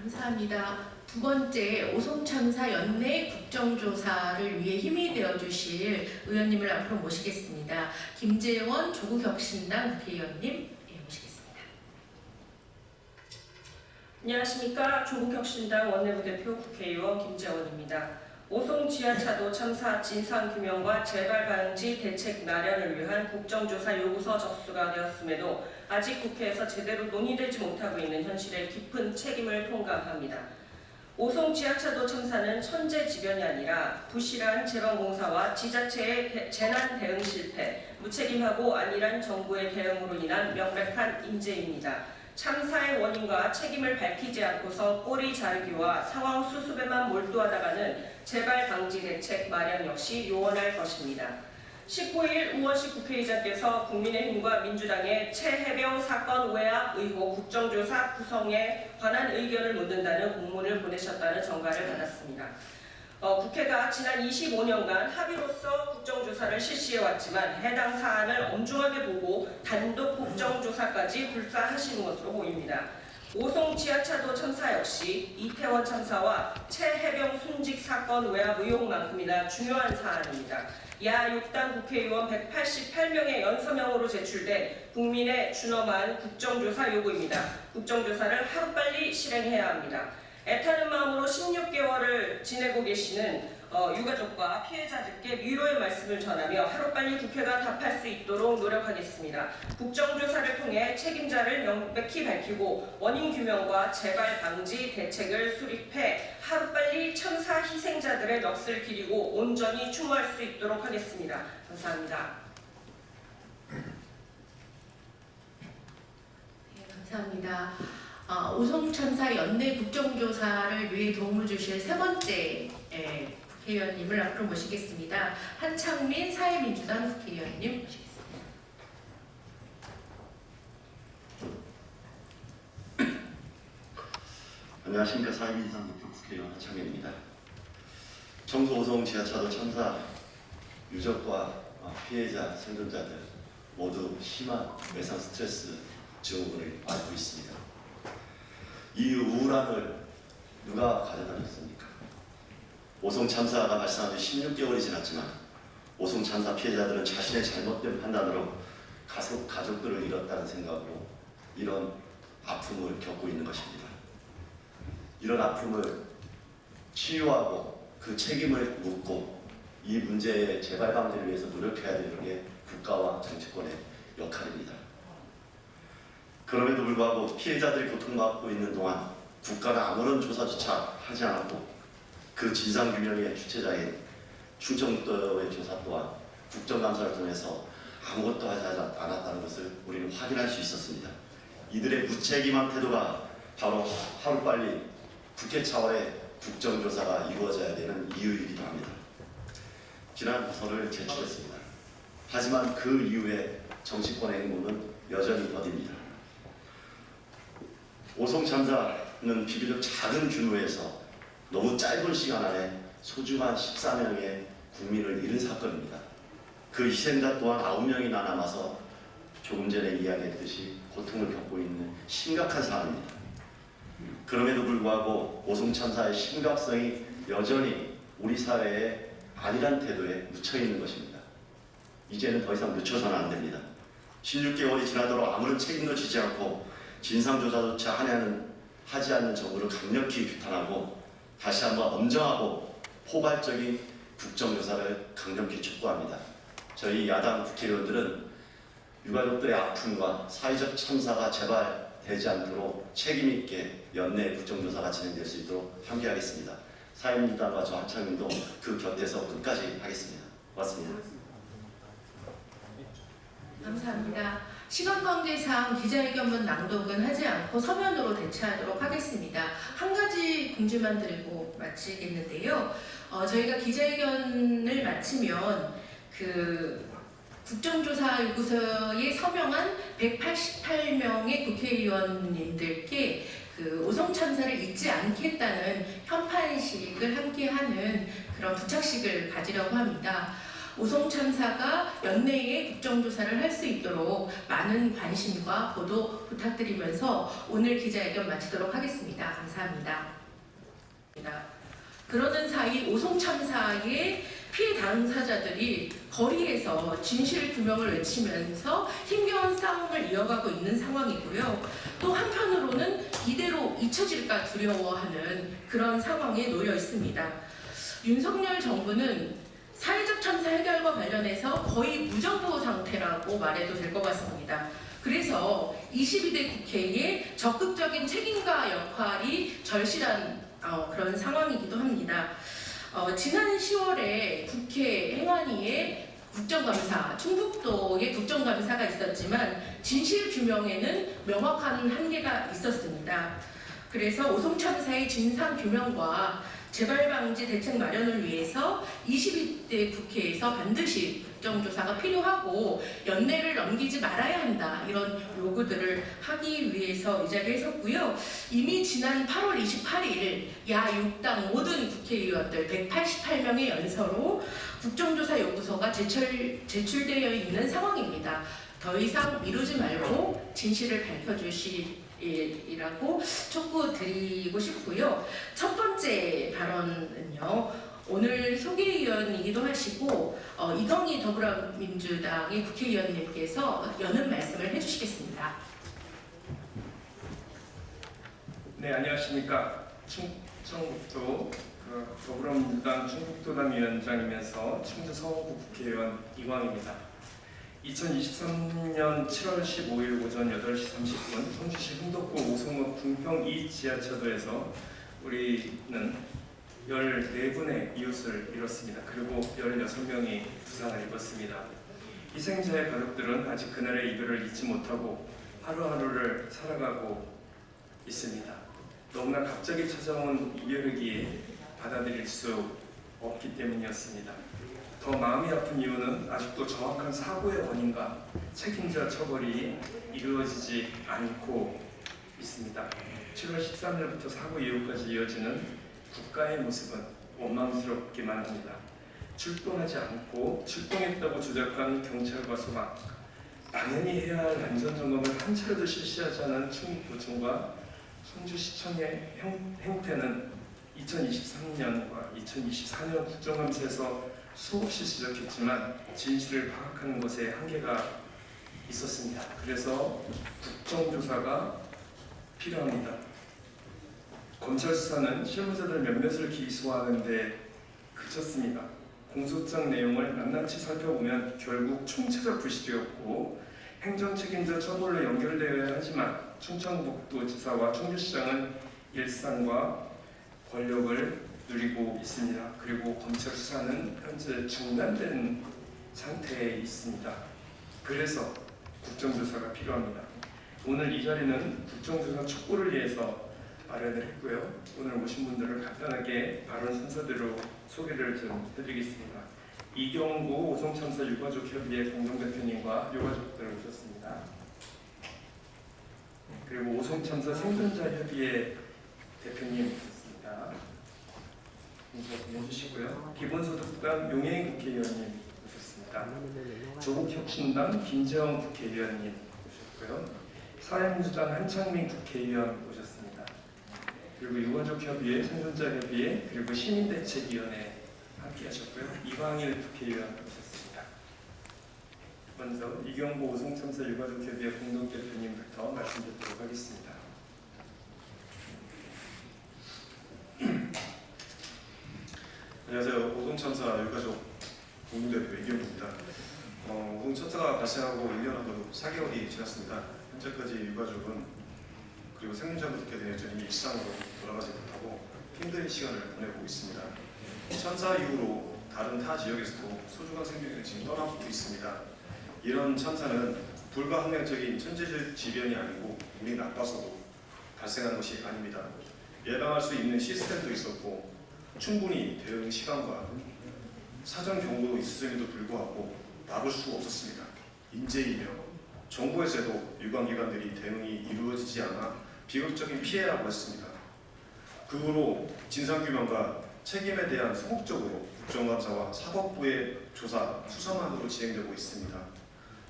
감사합니다. 두 번째, 오송참사 연내 국정조사를 위해 힘이 되어주실 의원님을 앞으로 모시겠습니다. 김재원 조국혁신당 국회의원님 모시겠습니다. 안녕하십니까. 조국혁신당 원내부대표 국회의원 김재원입니다. 오송 지하차도 참사 진상규명과 재발방지 대책 마련을 위한 국정조사 요구서 접수가 되었음에도 아직 국회에서 제대로 논의되지 못하고 있는 현실에 깊은 책임을 통감합니다. 오송 지하차도 참사는 천재지변이 아니라 부실한 재방공사와 지자체의 재난 대응 실패, 무책임하고 안일한 정부의 대응으로 인한 명백한 인재입니다. 참사의 원인과 책임을 밝히지 않고서 꼬리 자르기와 상황 수습에만 몰두하다가는 재발 방지 대책 마련 역시 요원할 것입니다. 19일 우원식 국회의장께서 국민의힘과 민주당의 최혜병 사건 외압 의혹 국정조사 구성에 관한 의견을 묻는다는 공문을 보내셨다는 전가를 받았습니다. 국회가 지난 25년간 합의로서 국정조사를 실시해왔지만 해당 사안을 엄중하게 보고 단독 국정조사까지 불사하시는 것으로 보입니다. 오송 지하차도 참사 역시 이태원 참사와 최혜병 순직 사건 외압 의혹만큼이나 중요한 사안입니다. 야 6당 국회의원 188명의 연서명으로 제출된 국민의 준엄한 국정조사 요구입니다. 국정조사를 하루빨리 실행해야 합니다. 애타는 마음으로 16개월을 지내고 계시는 유가족과 피해자들께 위로의 말씀을 전하며 하루빨리 국회가 답할 수 있도록 노력하겠습니다. 국정조사를 통해 책임자를 명백히 밝히고 원인 규명과 재발 방지 대책을 수립해 하루빨리 참사 희생자들의 넋을 기리고 온전히 추모할 수 있도록 하겠습니다. 감사합니다. 네, 감사합니다. 오송 참사 연내 국정조사를 위해 도움을 주실 세 번째 국회의원님을 앞으로 모시겠습니다. 한창민 사회민주당 국회의원님 모시겠습니다. 안녕하십니까. 사회민주당 대표 국회의원 한창민입니다. 청주 오송 지하차도 참사 유족과 피해자, 생존자들 모두 심한 외상 스트레스 증후군을 앓고 있습니다. 이 우울함을 누가 가져다녔습니까? 오송 참사가 발생한 지 16개월이 지났지만 오송 참사 피해자들은 자신의 잘못된 판단으로 가족들을 잃었다는 생각으로 이런 아픔을 겪고 있는 것입니다. 이런 아픔을 치유하고 그 책임을 묻고 이 문제의 재발 방지를 위해서 노력해야 되는 게 국가와 정치권의 역할입니다. 그럼에도 불구하고 피해자들이 고통받고 있는 동안 국가는 아무런 조사조차 하지 않았고 그 진상규명의 주체자인 충청북도의 조사 또한 국정감사를 통해서 아무것도 하지 않았다는 것을 우리는 확인할 수 있었습니다. 이들의 무책임한 태도가 바로 하루빨리 국회 차원의 국정조사가 이루어져야 되는 이유이기도 합니다. 지난 부서를 제출했습니다. 하지만 그 이후에 정치권의 행보는 여전히 더딥니다. 오송 참사는 비교적 작은 규모에서 너무 짧은 시간 안에 소중한 14명의 국민을 잃은 사건입니다. 그 희생자 또한 9명이나 남아서 조금 전에 이야기했듯이 고통을 겪고 있는 심각한 상황입니다. 그럼에도 불구하고 오송 참사의 심각성이 여전히 우리 사회의 안일한 태도에 묻혀있는 것입니다. 이제는 더 이상 늦춰서는 안 됩니다. 16개월이 지나도록 아무런 책임도 지지 않고 진상조사조차 하지 않는 정부를 강력히 규탄하고 다시 한번 엄정하고 포괄적인 국정조사를 강력히 촉구합니다. 저희 야당 국회의원들은 유가족들의 아픔과 사회적 참사가 재발되지 않도록 책임있게 연내 국정조사가 진행될 수 있도록 함께하겠습니다. 사회민주당과 저 한창민도 그 곁에서 끝까지 하겠습니다. 고맙습니다. 감사합니다. 시간 관계상 기자회견문 낭독은 하지 않고 서면으로 대체하도록 하겠습니다. 한 가지 공지만 드리고 마치겠는데요. 저희가 기자회견을 마치면 국정조사 요구서에 서명한 188명의 국회의원님들께 그 오송 참사를 잊지 않겠다는 현판식을 함께하는 그런 부착식을 가지려고 합니다. 오송 참사가 연내에 국정조사를 할 수 있도록 많은 관심과 보도 부탁드리면서 오늘 기자회견 마치도록 하겠습니다. 감사합니다. 그러는 사이 오송 참사의 피해 당사자들이 거리에서 진실 규명을 외치면서 힘겨운 싸움을 이어가고 있는 상황이고요. 또 한편으로는 이대로 잊혀질까 두려워하는 그런 상황에 놓여 있습니다. 윤석열 정부는 사회적 참사 해결과 관련해서 거의 무정부 상태라고 말해도 될 것 같습니다. 그래서 22대 국회의 적극적인 책임과 역할이 절실한 그런 상황이기도 합니다. 지난 10월에 국회 행안위에 국정감사, 충북도의 국정감사가 있었지만 진실 규명에는 명확한 한계가 있었습니다. 그래서 오송 참사의 진상 규명과 재발 방지 대책 마련을 위해서 22대 국회에서 반드시 국정조사가 필요하고 연내를 넘기지 말아야 한다, 이런 요구들을 하기 위해서 이 자리에 섰고요. 이미 지난 8월 28일 야 6당 모든 국회의원들 188명의 연서로 국정조사 요구서가 제출되어 있는 상황입니다. 더 이상 미루지 말고 진실을 밝혀주시라고 촉구드리고 싶고요. 첫 번째 발언은요, 오늘 소개위원이기도 하시고 이건희 더불어민주당의 국회의원님께서 여는 말씀을 해주시겠습니다. 네, 안녕하십니까. 충청북도 더불어민주당 충북도당 위원장이면서 충주 서호구 국회의원 이광입니다. 2023년 7월 15일 오전 8시 30분 청주시 흥덕구 오송읍 궁평 2 지하차도에서 우리는 14분의 이웃을 잃었습니다. 그리고 16명이 부상을 입었습니다. 희생자의 가족들은 아직 그날의 이별을 잊지 못하고 하루하루를 살아가고 있습니다. 너무나 갑자기 찾아온 이별이기에 받아들일 수 없기 때문이었습니다. 더 마음이 아픈 이유는 아직도 정확한 사고의 원인과 책임자 처벌이 이루어지지 않고 있습니다. 7월 13일부터 사고 이후까지 이어지는 국가의 모습은 원망스럽기만 합니다. 출동하지 않고 출동했다고 주장한 경찰과 소방, 당연히 해야 할 안전점검을 한 차례도 실시하지 않은 충북도청과 청주시청의 행태는 2023년과 2024년 국정감사에서 수없이 지적했지만 진실을 파악하는 것에 한계가 있었습니다. 그래서 국정조사가 필요합니다. 검찰 수사는 실무자들 몇몇을 기소하는 데 그쳤습니다. 공소장 내용을 낱낱이 살펴보면 결국 총체적 불실이었고 행정 책임자 처벌로 연결되어야 하지만 충청북도지사와 충주시장은 일상과 권력을 누리고 있습니다. 그리고 검찰 수사는 현재 중단된 상태에 있습니다. 그래서 국정조사가 필요합니다. 오늘 이 자리는 국정조사 촉구를 위해서 마련을 했고요. 오늘 오신 분들을 간단하게 발언 순서대로 소개를 좀 해드리겠습니다. 이경구 오송참사 유가족협의회 공동대표님과 유가족들 오셨습니다. 그리고 오송참사 생존자협의회 대표님 오셨습니다. 인사 해주시고요. 기본소득당 용해인 국회의원님 오셨습니다. 조국혁신당 김재원 국회의원님 오셨고요. 사회민주당 한창민 국회의원 오셨습니다. 그리고 유가족협의회, 생존자협의회, 그리고 시민대책위원회 함께하셨고요. 이광일 국회의원 오셨습니다. 먼저 이경구 오송참사 유가족협의회 공동대표님부터 말씀드리도록 하겠습니다. 안녕하세요. 오송참사 유가족 공동대표 이경구입니다. 오송참사가 발생하고 1년하고 4개월이 지났습니다. 현재까지 유가족은 그리고 생존자분들께 대한 여전히 일상으로 돌아가지 못하고 힘든 시간을 보내고 있습니다. 참사 이후로 다른 타 지역에서도 소중한 생명이 지금 떠나고 있습니다. 이런 참사는 불가항력적인 천재적 지변이 아니고 운이 나빠서도 발생한 것이 아닙니다. 예방할 수 있는 시스템도 있었고 충분히 대응 시간과 사전 경고도 있었음에도 불구하고 막을 수가 없었습니다. 인재이며 정부에서도 유관기관들이 대응이 이루어지지 않아 비극적인 피해라고 했습니다. 그 후로 진상규명과 책임에 대한 소극적으로 국정감사와 사법부의 조사, 수사만으로 진행되고 있습니다.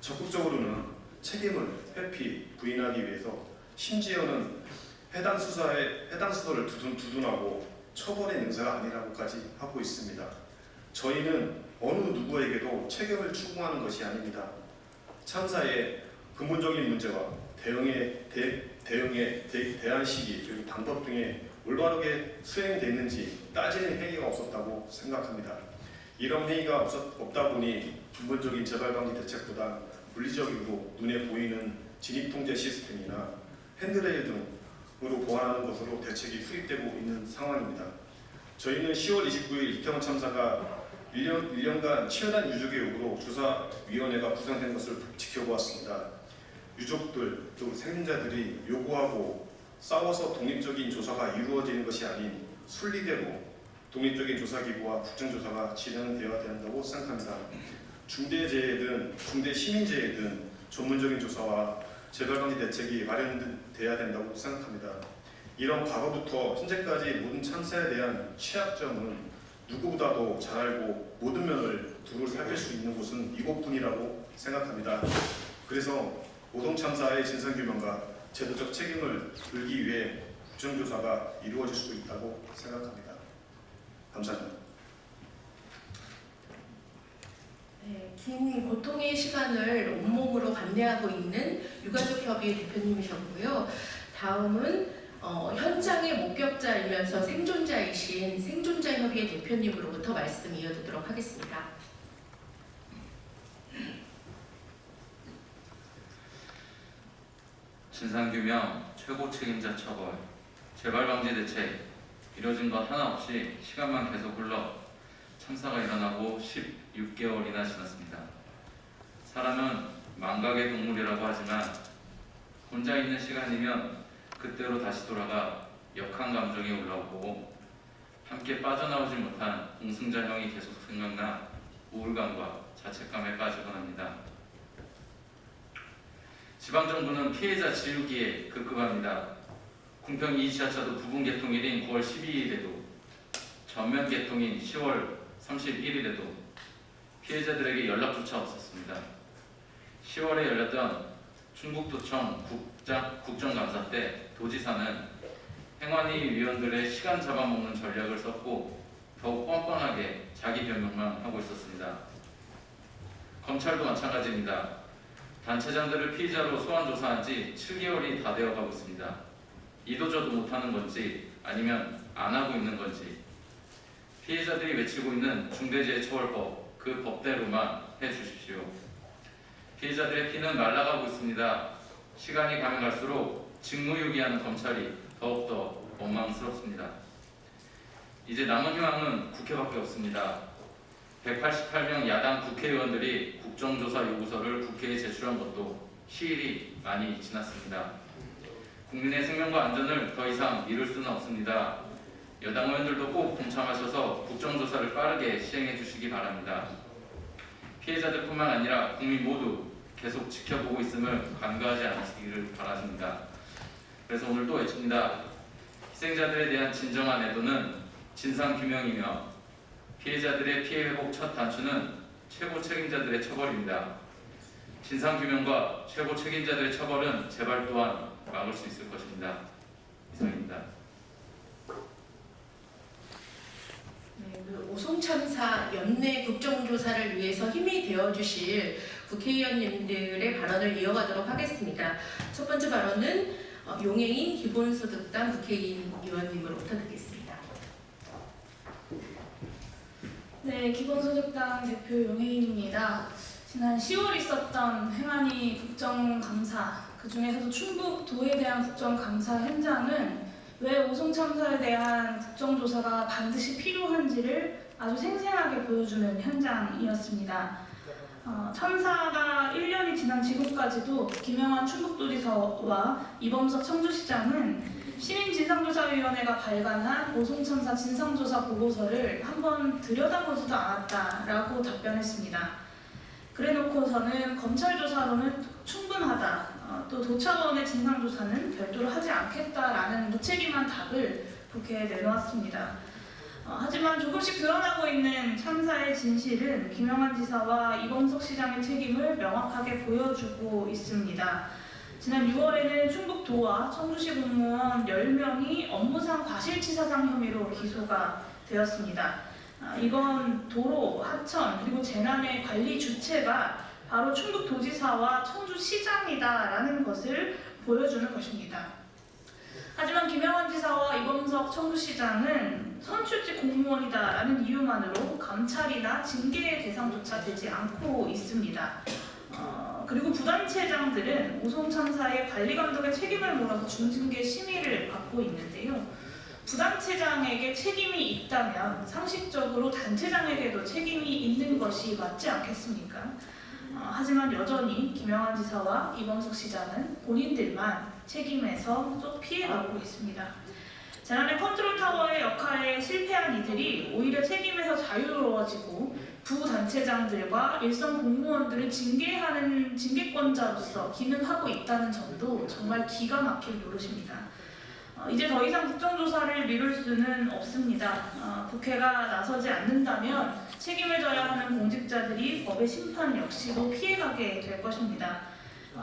적극적으로는 책임을 회피, 부인하기 위해서 심지어는 해당 수사를 두둔하고 처벌의 능사가 아니라고까지 하고 있습니다. 저희는 어느 누구에게도 책임을 추궁하는 것이 아닙니다. 참사의 근본적인 문제와 대안 시기 그리고 방법 등에 올바르게 수행됐는지 따지는 회의가 없었다고 생각합니다. 이런 회의가 없다 보니 근본적인 재발방지 대책보다 물리적이고 눈에 보이는 진입통제 시스템이나 핸드레일 등으로 보완하는 것으로 대책이 수립되고 있는 상황입니다. 저희는 10월 29일 이태원 참사가 1년간 치열한 유족의 요구로 조사위원회가 구성된 것을 지켜보았습니다. 유족들 또 생존자들이 요구하고 싸워서 독립적인 조사가 이루어지는 것이 아닌 순리대로 독립적인 조사기구와 국정조사가 진행되어야 된다고 생각합니다. 중대재해든 중대시민재해든 전문적인 조사와 재발방지 대책이 마련돼야 된다고 생각합니다. 이런 과거부터 현재까지 모든 참사에 대한 취약점은 누구보다도 잘 알고 모든 면을 두루 살필 수 있는 곳은 이곳뿐이라고 생각합니다. 그래서 오송참사의 진상규명과 제도적 책임을 물기 위해 국정조사가 이루어질 수 있다고 생각합니다. 감사합니다. 네, 긴 고통의 시간을 온몸으로 감내하고 있는 유가족협의 대표님이셨고요. 다음은 현장의 목격자이면서 생존자이신 생존자협의회 대표님으로부터 말씀 이어듣도록 하겠습니다. 진상규명, 최고 책임자 처벌, 재발방지 대책 이뤄진 것 하나 없이 시간만 계속 흘러 참사가 일어나고 16개월이나 지났습니다. 사람은 망각의 동물이라고 하지만 혼자 있는 시간이면 그때로 다시 돌아가 역한 감정이 올라오고 함께 빠져나오지 못한 공승자형이 계속 생각나 우울감과 자책감에 빠지곤 합니다. 지방정부는 피해자 지우기에 급급합니다. 궁평 2지하차도 부분 개통일인 9월 12일에도 전면 개통인 10월 31일에도 피해자들에게 연락조차 없었습니다. 10월에 열렸던 충북도청 국정감사 때 도지사는 행안위 위원들의 시간 잡아먹는 전략을 썼고 더욱 뻔뻔하게 자기 변명만 하고 있었습니다. 검찰도 마찬가지입니다. 단체장들을 피의자로 소환 조사한 지 7개월이 다 되어가고 있습니다. 이도저도 못하는 건지 아니면 안 하고 있는 건지 피해자들이 외치고 있는 중대재해처벌법 그 법대로만 해주십시오. 피해자들의 피는 말라가고 있습니다. 시간이 가면 갈수록 직무유기하는 검찰이 더욱더 원망스럽습니다. 이제 남은 희망은 국회밖에 없습니다. 188명 야당 국회의원들이 국정조사 요구서를 국회에 제출한 것도 시일이 많이 지났습니다. 국민의 생명과 안전을 더 이상 미룰 수는 없습니다. 여당 의원들도 꼭 동참하셔서 국정조사를 빠르게 시행해 주시기 바랍니다. 피해자들뿐만 아니라 국민 모두 계속 지켜보고 있음을 간과하지 않으시기를 바랍니다. 그래서 오늘 또 외칩니다. 희생자들에 대한 진정한 애도는 진상규명이며 피해자들의 피해 회복 첫 단추는 최고 책임자들의 처벌입니다. 진상규명과 최고 책임자들의 처벌은 재발 또한 막을 수 있을 것입니다. 이상입니다. 네, 그 오송참사 연내 국정조사를 위해서 힘이 되어주실 국회의원님들의 발언을 이어가도록 하겠습니다. 첫 번째 발언은 용해인 기본소득당 국회의원님으로부터 듣겠습니다. 네, 기본소득당 대표 용혜인입니다. 지난 10월 있었던 행안위 국정감사, 그 중에서도 충북도에 대한 국정감사 현장은 왜 오송참사에 대한 국정조사가 반드시 필요한지를 아주 생생하게 보여주는 현장이었습니다. 참사가 1년이 지난 지금까지도 김영환 충북도지사와 이범석 청주시장은 시민진상조사위원회가 발간한 오송참사 진상조사 보고서를 한번 들여다보지도 않았다라고 답변했습니다. 그래놓고서는 검찰 조사로는 충분하다, 또 도차원의 진상조사는 별도로 하지 않겠다라는 무책임한 답을 국회에 내놓았습니다. 하지만 조금씩 드러나고 있는 참사의 진실은 김영환 지사와 이범석 시장의 책임을 명확하게 보여주고 있습니다. 지난 6월에는 충북도와 청주시 공무원 10명이 업무상 과실치사상 혐의로 기소가 되었습니다. 이번 도로, 하천, 그리고 재난의 관리 주체가 바로 충북도지사와 청주시장이다라는 것을 보여주는 것입니다. 하지만 김영환 지사와 이범석 청주시장은 선출직 공무원이다라는 이유만으로 감찰이나 징계의 대상조차 되지 않고 있습니다. 그리고 부단체장들은 오송 참사의 관리감독의 책임을 물어서 중징계 심의를 받고 있는데요. 부단체장에게 책임이 있다면 상식적으로 단체장에게도 책임이 있는 것이 맞지 않겠습니까? 하지만 여전히 김영환 지사와 이범석 시장은 본인들만 책임에서 쏙 피해가고 있습니다. 재난의 컨트롤 타워의 역할에 실패한 이들이 오히려 책임에서 자유로워지고 부단체장들과 일선 공무원들을 징계하는 징계권자로서 기능하고 있다는 점도 정말 기가 막힐 노릇입니다. 이제 더 이상 국정조사를 미룰 수는 없습니다. 국회가 나서지 않는다면 책임을 져야 하는 공직자들이 법의 심판 역시도 피해가게 될 것입니다.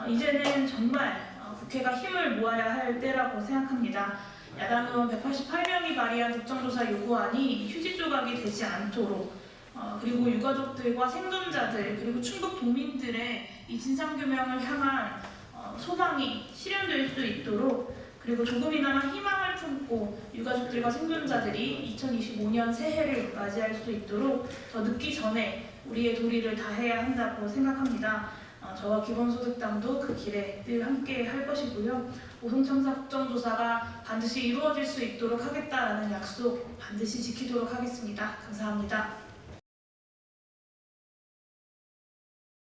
이제는 정말 국회가 힘을 모아야 할 때라고 생각합니다. 야당 의원 188명이 발의한 국정조사 요구안이 휴지 조각이 되지 않도록 그리고 유가족들과 생존자들 그리고 충북 도민들의 이 진상규명을 향한 소망이 실현될 수 있도록 그리고 조금이나마 희망을 품고 유가족들과 생존자들이 2025년 새해를 맞이할 수 있도록 더 늦기 전에 우리의 도리를 다해야 한다고 생각합니다. 저와 기본소득당도 그 길에 늘 함께 할 것이고요. 오송참사 국정조사가 반드시 이루어질 수 있도록 하겠다라는 약속 반드시 지키도록 하겠습니다. 감사합니다.